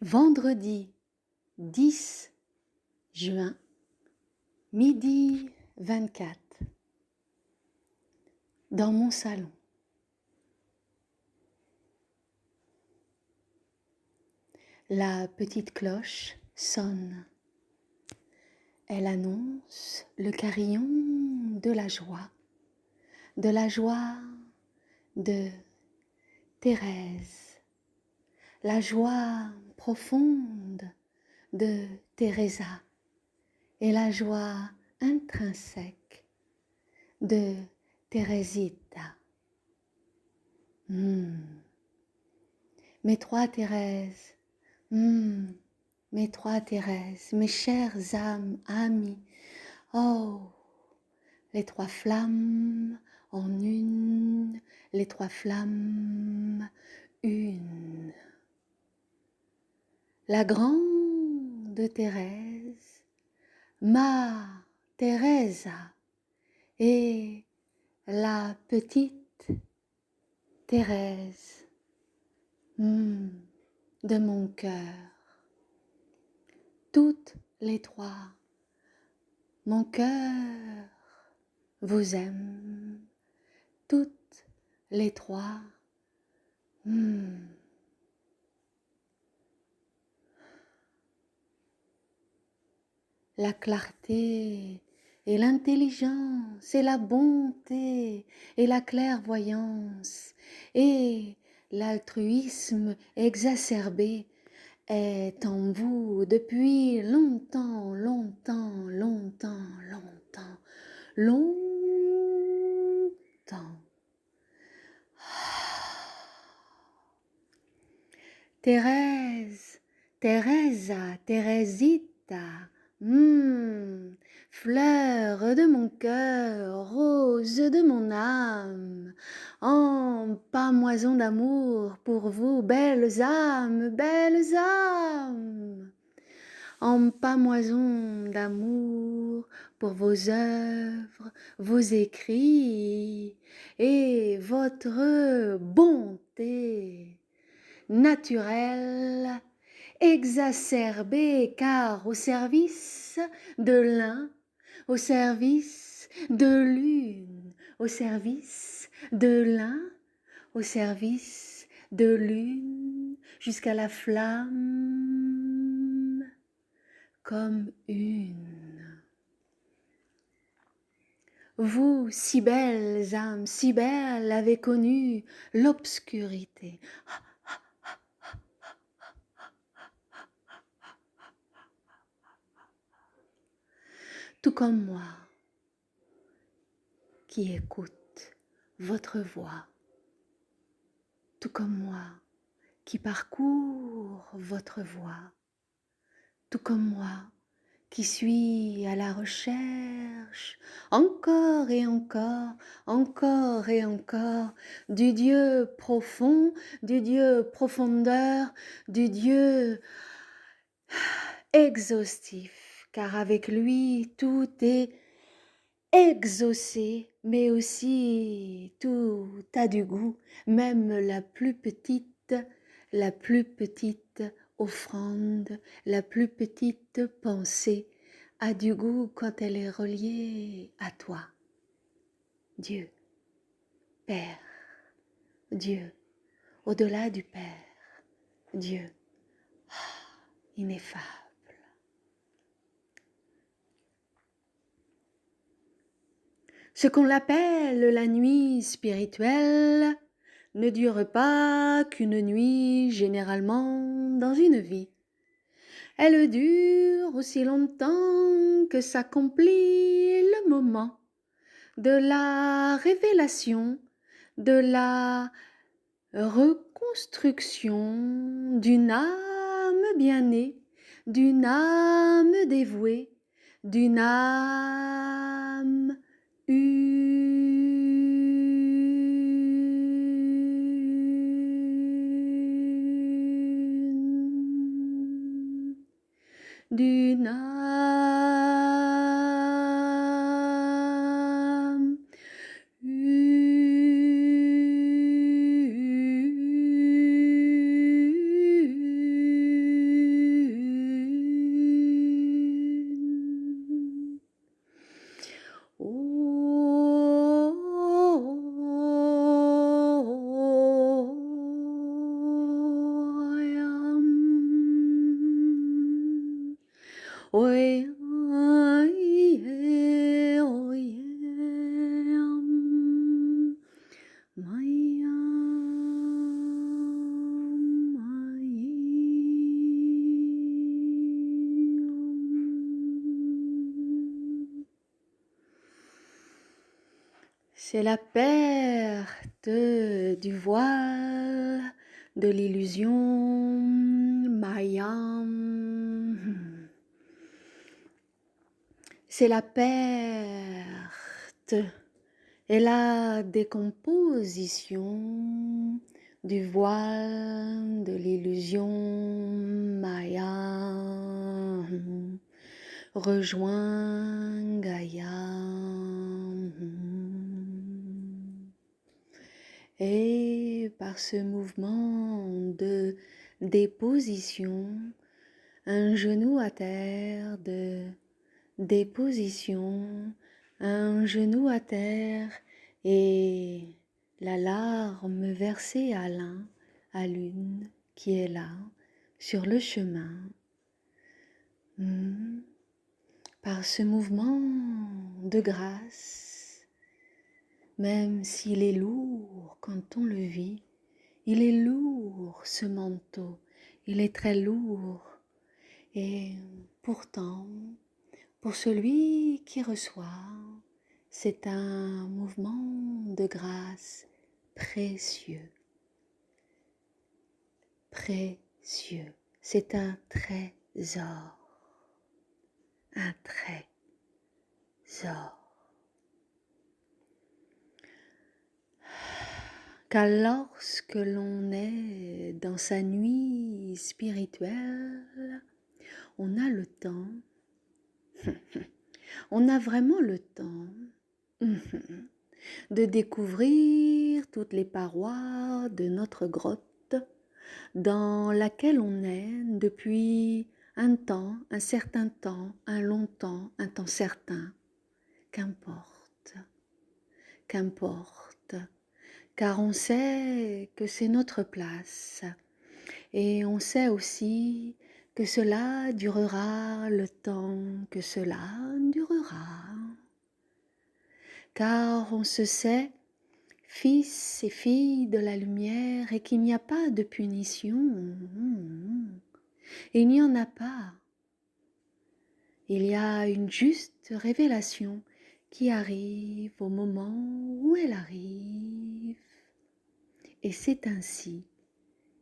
Vendredi 10 juin, midi 24, dans mon salon. La petite cloche sonne. Elle annonce le carillon de la joie de Thérèse, la joie profonde de Teresa et la joie intrinsèque de Thérésita. Mes trois Thérèses, mes trois Thérèses, mes chères âmes, amies, oh, les trois flammes en une, les trois flammes une. La grande Thérèse, ma Teresa, et la petite Thérèse de mon cœur. Toutes les trois, mon cœur vous aime, toutes les trois. La clarté et l'intelligence et la bonté et la clairvoyance et l'altruisme exacerbé est en vous depuis longtemps, longtemps, longtemps, longtemps, longtemps. Thérèse, Teresa, Thérésita, fleur de mon cœur, rose de mon âme, en pamoison d'amour pour vous, belles âmes, belles âmes, en pamoison d'amour pour vos œuvres, vos écrits et votre bonté naturelle, exacerbée, car au service de l'un, au service de l'une, au service de l'un, au service de l'une, jusqu'à la flamme comme une. Vous, si belles âmes, si belles, avez connu l'obscurité. Tout comme moi, qui écoute votre voix, tout comme moi, qui parcourt votre voix, tout comme moi, qui suis à la recherche, encore et encore, encore et encore, du Dieu profond, du Dieu profondeur, du Dieu exhaustif, car avec lui tout est exaucé, mais aussi tout a du goût, même la plus petite offrande, la plus petite pensée a du goût quand elle est reliée à toi. Dieu, Père, Dieu, au-delà du Père, Dieu, ineffable. Ce qu'on appelle la nuit spirituelle ne dure pas qu'une nuit généralement dans une vie. Elle dure aussi longtemps que s'accomplit le moment de la révélation, de la reconstruction d'une âme bien-née, d'une âme dévouée, d'une âme une, d'une âme Oye, oye, oye, Maya, c'est la perte du voile, de l'illusion, Maya. C'est la perte et la décomposition du voile de l'illusion Maya. Rejoins Gaïa. Et par ce mouvement de déposition, un genou à terre, de déposition, un genou à terre et la larme versée à l'un, à l'une qui est là, sur le chemin. Par ce mouvement de grâce, même s'il est lourd quand on le vit, il est lourd ce manteau, il est très lourd et pourtant, pour celui qui reçoit, c'est un mouvement de grâce précieux, précieux. C'est un trésor, un trésor. Car lorsque l'on est dans sa nuit spirituelle, on a le temps, on a vraiment le temps de découvrir toutes les parois de notre grotte dans laquelle on est depuis un temps, un certain temps, un long temps, un temps certain. Qu'importe, qu'importe, car on sait que c'est notre place et on sait aussi que cela durera le temps que cela durera. Car on se sait fils et filles de la lumière et qu'il n'y a pas de punition. Il n'y en a pas. Il y a une juste révélation qui arrive au moment où elle arrive. Et c'est ainsi,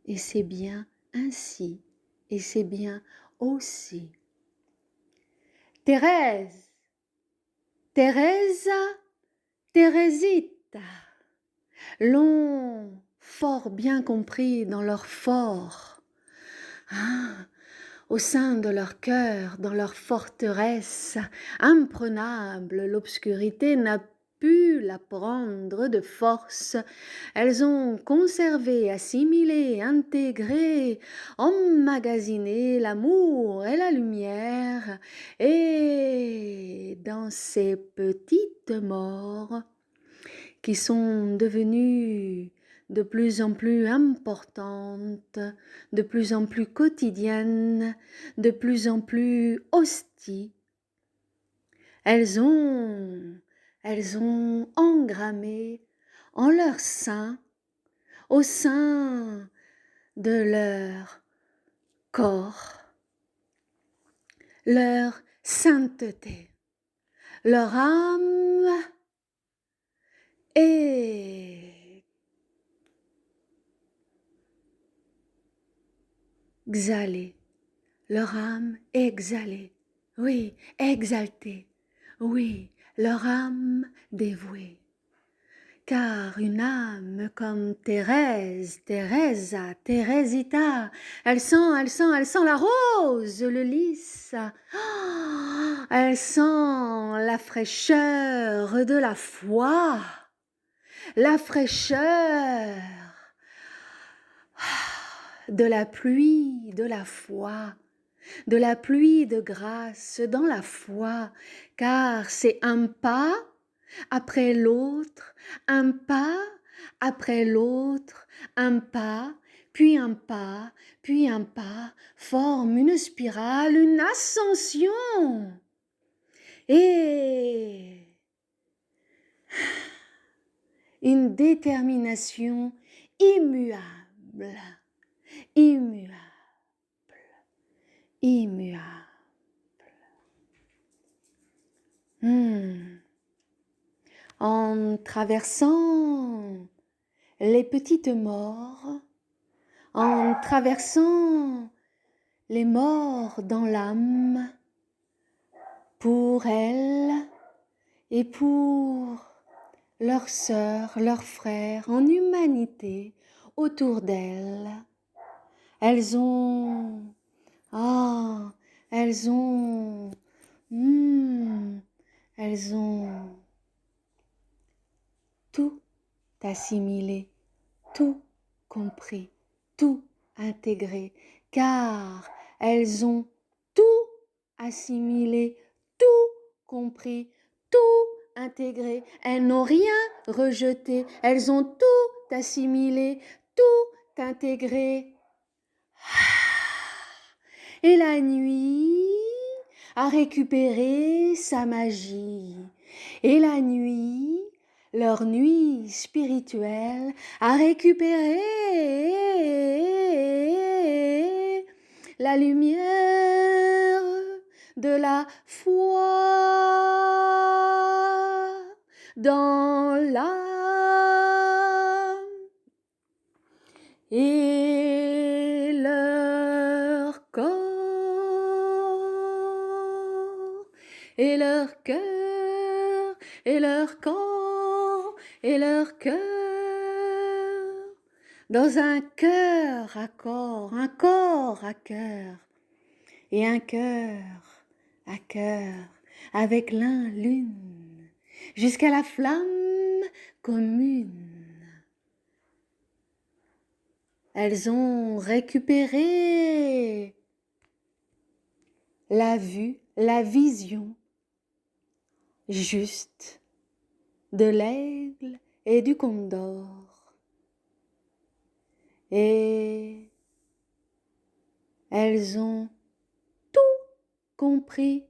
et c'est bien ainsi, et c'est bien aussi. Thérèse, Teresa, Thérésita, l'ont fort bien compris dans leur fort, au sein de leur cœur, dans leur forteresse imprenable, l'obscurité n'a pu la prendre de force. Elles ont conservé, assimilé, intégré, emmagasiné l'amour et la lumière, et dans ces petites morts qui sont devenues de plus en plus importantes, de plus en plus quotidiennes, de plus en plus hostiles, elles ont engrammé en leur sein, au sein de leur corps, leur sainteté, leur âme est exhalée, leur âme exhalée, oui, exaltée, oui, leur âme dévouée. Car une âme comme Thérèse, Teresa, Thérésita, elle sent la rose, le lys. Elle sent la fraîcheur de la foi, la fraîcheur de la pluie de la foi, de la pluie de grâce dans la foi, car c'est un pas après l'autre, un pas après l'autre, un pas puis un pas, forme une spirale, une ascension. Et une détermination immuable, immuable, immuable. En traversant les petites morts, en traversant les morts dans l'âme, pour elles et pour leurs sœurs, leurs frères en humanité autour d'elles. Elles ont, elles ont, elles ont tout assimilé, tout compris, tout intégré, car elles ont tout assimilé, tout compris, tout intégré. Elles n'ont rien rejeté, elles ont tout assimilé, tout intégré. Et la nuit a récupéré sa magie. Et la nuit, leur nuit spirituelle, a récupéré la lumière de la foi dans l'âme. Et leur corps et leur cœur et leur corps et leur cœur dans un cœur à corps, un corps à cœur et un cœur à cœur avec l'un l'une jusqu'à la flamme commune. Elles ont récupéré la vue, la vision juste de l'aigle et du condor. Et elles ont tout compris,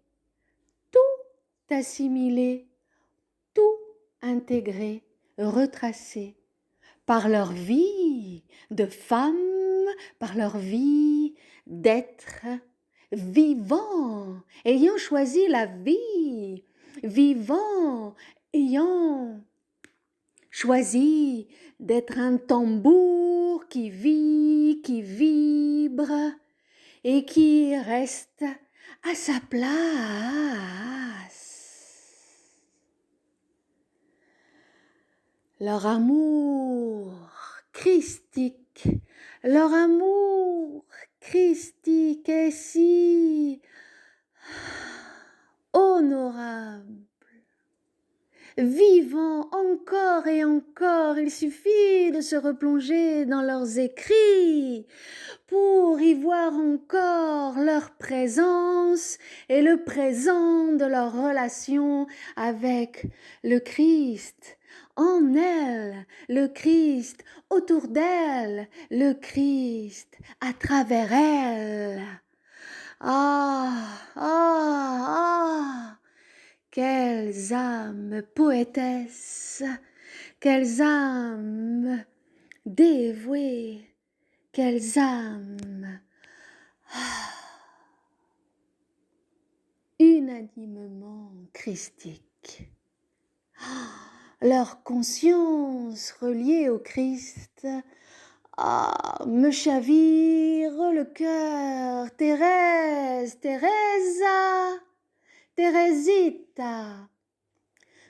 tout assimilé, tout intégré, retracé par leur vie de femme, par leur vie d'être vivant, ayant choisi la vie, vivant, ayant choisi d'être un tambour qui vit, qui vibre et qui reste à sa place. Leur amour christique, leur amour christique est si honorable, vivant encore et encore. Il suffit de se replonger dans leurs écrits pour y voir encore leur présence et le présent de leur relation avec le Christ. En elle, le Christ, autour d'elle, le Christ, à travers elle. Quelles âmes poétesses, quelles âmes dévouées, quelles âmes unanimement christiques. Leur conscience reliée au Christ me chavire le cœur. Thérèse, Teresa, Thérésita,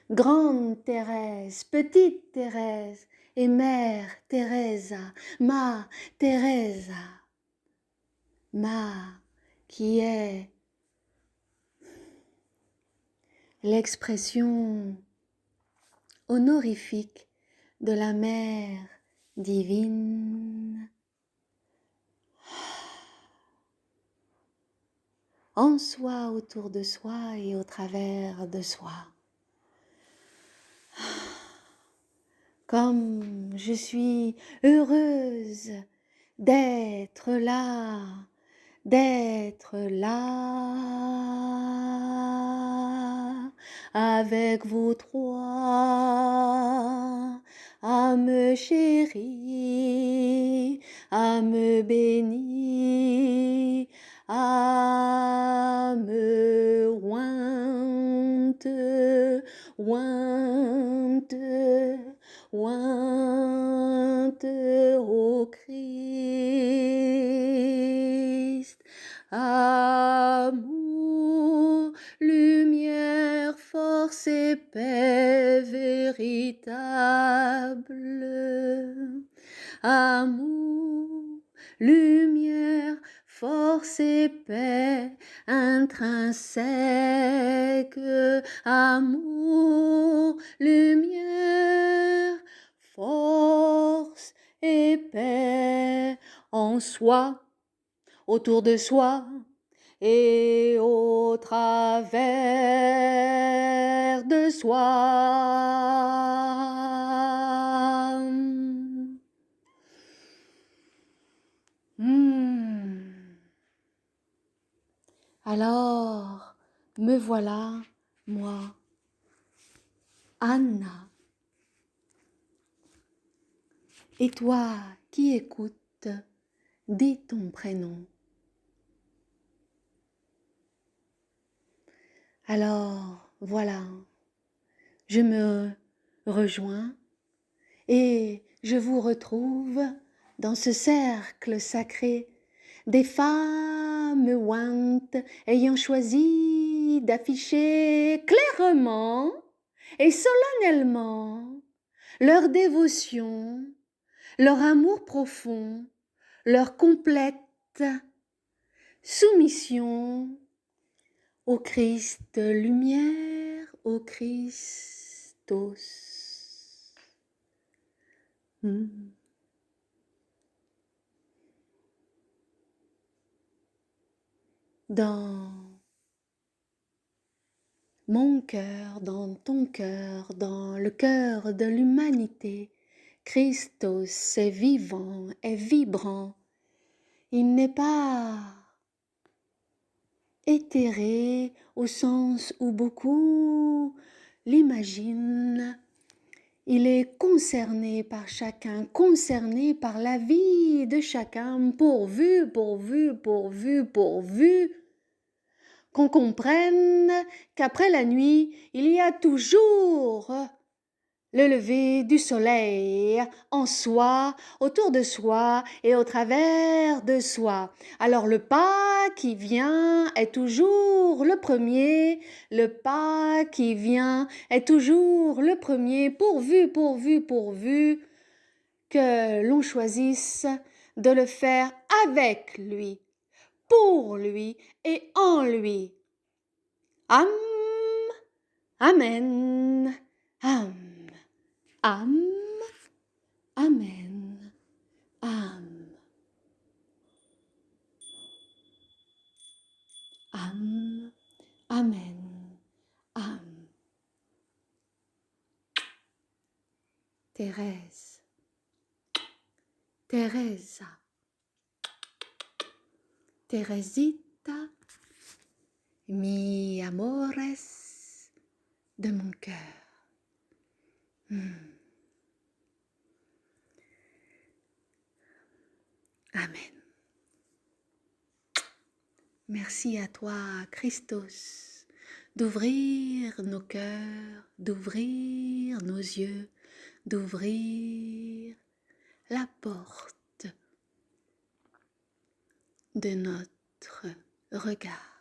grande Thérèse, petite Thérèse et mère Teresa, ma Teresa, ma qui est l'expression honorifique de la mère divine. En soi, autour de soi et au travers de soi. Comme je suis heureuse d'être là, d'être là, avec vous trois, à me chérir, à me bénir, à me ointe, ointe, ointe au Christ. Amour, lumière, force et paix véritable. Amour, lumière, force et paix intrinsèque. Amour, lumière, force et paix en soi, autour de soi et au travers de soi. Alors, me voilà, moi, Anna. Et toi qui écoutes, dis ton prénom. Alors, voilà, je me rejoins et je vous retrouve dans ce cercle sacré des femmes ointes ayant choisi d'afficher clairement et solennellement leur dévotion, leur amour profond, leur complète soumission au Christ lumière, au Christos. Dans mon cœur, dans ton cœur, dans le cœur de l'humanité, Christos est vivant, est vibrant. Il n'est pas éthéré au sens où beaucoup l'imaginent. Il est concerné par chacun, concerné par la vie de chacun, pourvu qu'on comprenne qu'après la nuit, il y a toujours le lever du soleil en soi, autour de soi et au travers de soi. Alors le pas qui vient est toujours le premier, le pas qui vient est toujours le premier, pourvu que l'on choisisse de le faire avec lui, pour lui et en lui. Am, amen, am. Am, amen, am. Am, amen, am. Thérèse, Teresa, Teresita, mi amores de mon cœur. Amen. Merci à toi, Christos, d'ouvrir nos cœurs, d'ouvrir nos yeux, d'ouvrir la porte de notre regard.